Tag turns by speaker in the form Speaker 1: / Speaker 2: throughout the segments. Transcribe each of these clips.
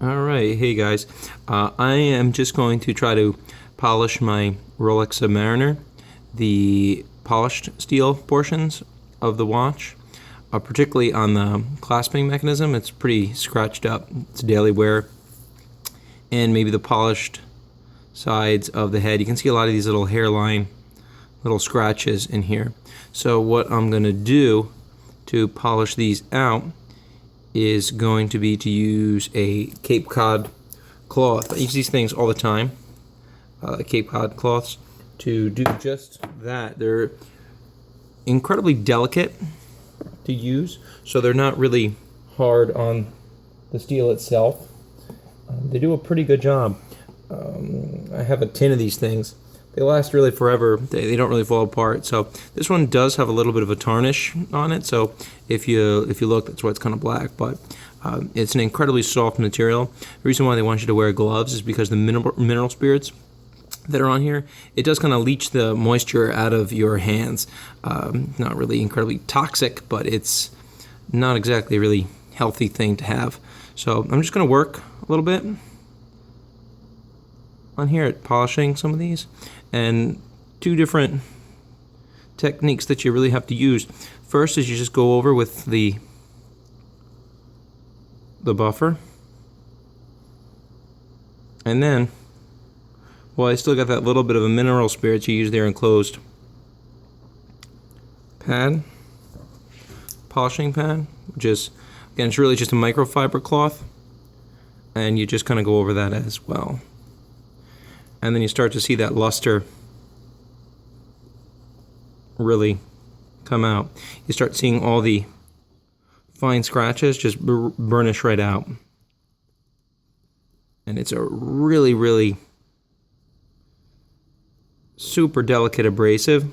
Speaker 1: Alright, hey guys. I am just going to try to polish my Rolex Submariner, the polished steel portions of the watch, particularly on the clasping mechanism. It's pretty scratched up. It's daily wear. And maybe the polished sides of the head. You can see a lot of these little hairline, little scratches in here. So what I'm going to do to polish these out is going to be to use a Cape Cod cloth. I use these things all the time, Cape Cod cloths, to do just that. They're incredibly delicate to use, so they're not really hard on the steel itself. They do a pretty good job. I have a tin of these things. They last really forever. They don't really fall apart. So this one does have a little bit of a tarnish on it. So if you look, that's why it's kind of black. But it's an incredibly soft material. The reason why they want you to wear gloves is because the mineral spirits that are on here, it does kind of leach the moisture out of your hands. Not really incredibly toxic, but it's not exactly a really healthy thing to have. So I'm just going to work a little bit on here at polishing some of these, and two different techniques that you really have to use. First is you just go over with the buffer, and then, well, I still got that little bit of a mineral spirit you use their enclosed pad, polishing pad, which is, again, it's really just a microfiber cloth, and you just kind of go over that as well. And then you start to see that luster really come out. You start seeing all the fine scratches just burnish right out. And it's a really, really super delicate abrasive.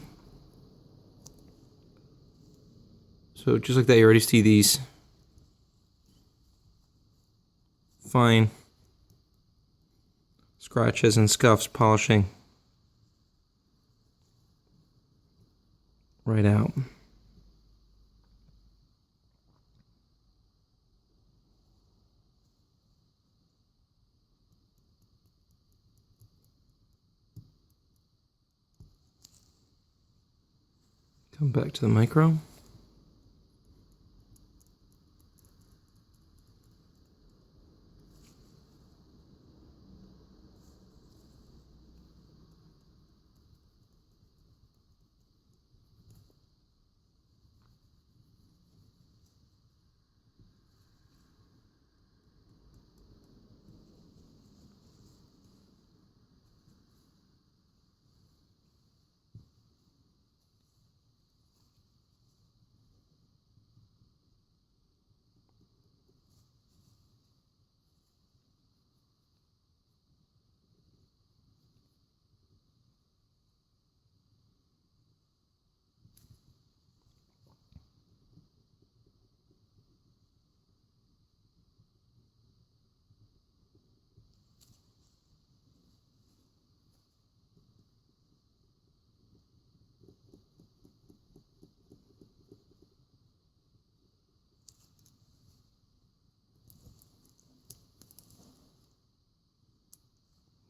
Speaker 1: So just like that, you already see these fine scratches and scuffs polishing right out. Come back to the micro.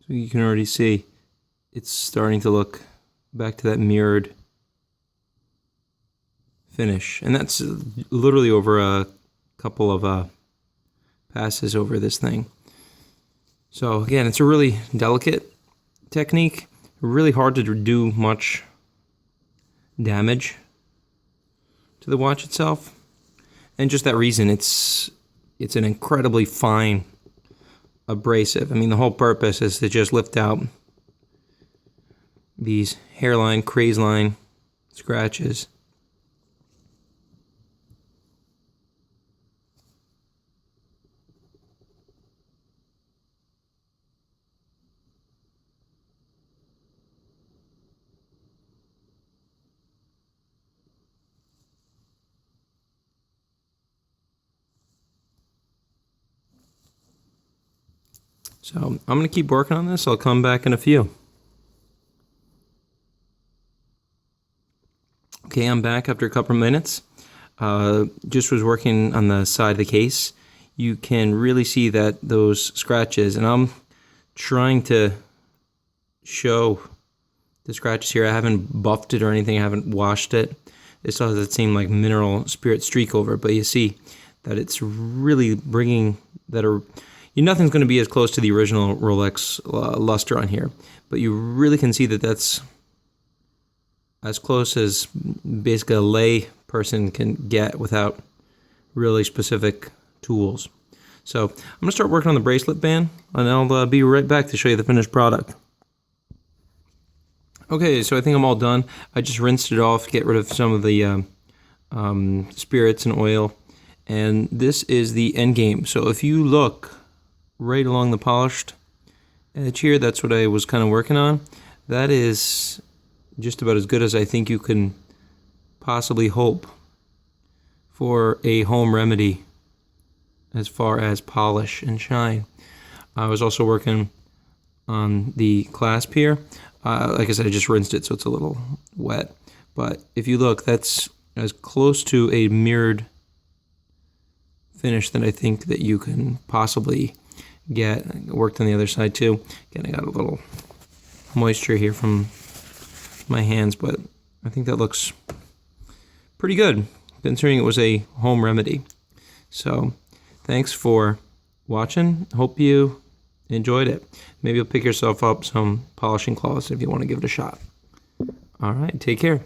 Speaker 1: So you can already see it's starting to look back to that mirrored finish. And that's literally over a couple of passes over this thing. So again, it's a really delicate technique, really hard to do much damage to the watch itself. And just that reason, it's an incredibly fine abrasive. I mean, the whole purpose is to just lift out these hairline, craze line scratches. So I'm going to keep working on this. I'll come back in a few. Okay, I'm back after a couple of minutes. Just was working on the side of the case. you can really see that those scratches, and I'm trying to show the scratches here. I haven't buffed it or anything, I haven't washed it. It still has that same like mineral spirit streak over it, but you see that it's really bringing that nothing's going to be as close to the original Rolex luster on here, but you really can see that that's as close as basically a lay person can get without really specific tools. So I'm going to start working on the bracelet band, and I'll be right back to show you the finished product. Okay, so I think I'm all done. I just rinsed it off, get rid of some of the spirits and oil, and this is the end game. So if you look right along the polished edge here, that's what I was kind of working on. That is just about as good as I think you can possibly hope for a home remedy as far as polish and shine. I was also working on the clasp here. Like I said, I just rinsed it, so it's a little wet. But if you look, that's as close to a mirrored finish that I think that you can possibly get. I worked on the other side too. Again, I got a little moisture here from my hands, but I think that looks pretty good, considering it was a home remedy. So, thanks for watching. Hope you enjoyed it. Maybe you'll pick yourself up some polishing cloths if you want to give it a shot. All right, take care.